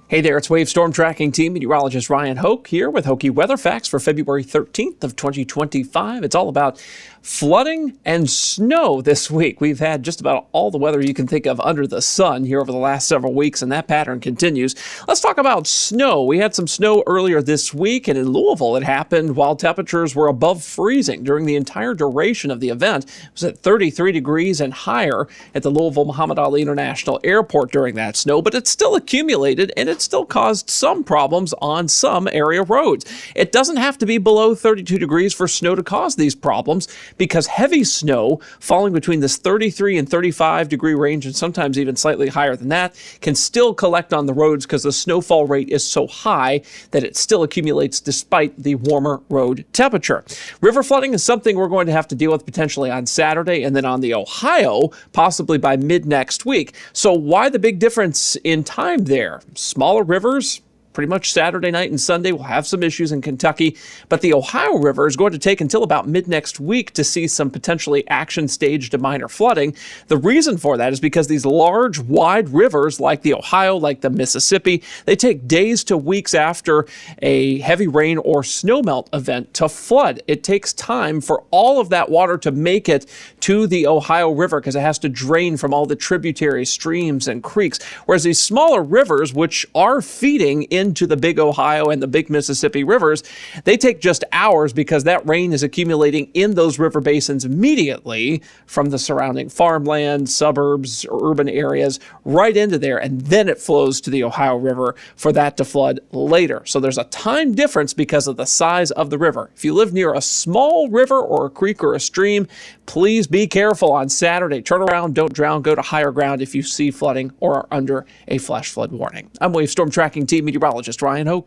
Hey there, it's Wave Storm Tracking Team Meteorologist Ryan Hoke here with Hokey weather facts for February 13th of 2025. It's all about flooding and snow this week. We've had just about all the weather you can think of under the sun here over the last several weeks, and that pattern continues. Let's talk about snow. We had some snow earlier this week, and in Louisville it happened while temperatures were above freezing during the entire duration of the event. It was at 33 degrees and higher at the Louisville Muhammad Ali International Airport during that snow, but it still accumulated and it still caused some problems on some area roads. It doesn't have to be below 32 degrees for snow to cause these problems, because heavy snow falling between this 33 and 35 degree range, and sometimes even slightly higher than that, can still collect on the roads because the snowfall rate is so high that it still accumulates despite the warmer road temperature. River flooding is something we're going to have to deal with potentially on Saturday and then on the Ohio, possibly by mid next week. So why the big difference in time there? Smaller rivers, pretty much Saturday night and Sunday, we'll have some issues in Kentucky, but the Ohio River is going to take until about mid next week to see some potentially action stage to minor flooding. The reason for that is because these large, wide rivers like the Ohio, like the Mississippi, they take days to weeks after a heavy rain or snowmelt event to flood. It takes time for all of that water to make it to the Ohio River because it has to drain from all the tributary streams and creeks, whereas these smaller rivers, which are feeding into the big Ohio and the big Mississippi rivers, they take just hours because that rain is accumulating in those river basins immediately from the surrounding farmland, suburbs, or urban areas right into there, and then it flows to the Ohio River for that to flood later. So there's a time difference because of the size of the river. If you live near a small river or a creek or a stream, please be careful on Saturday. Turn around, don't drown, go to higher ground if you see flooding or are under a flash flood warning. I'm Wave Storm Tracking Team Meteorologist Ryan Hoke.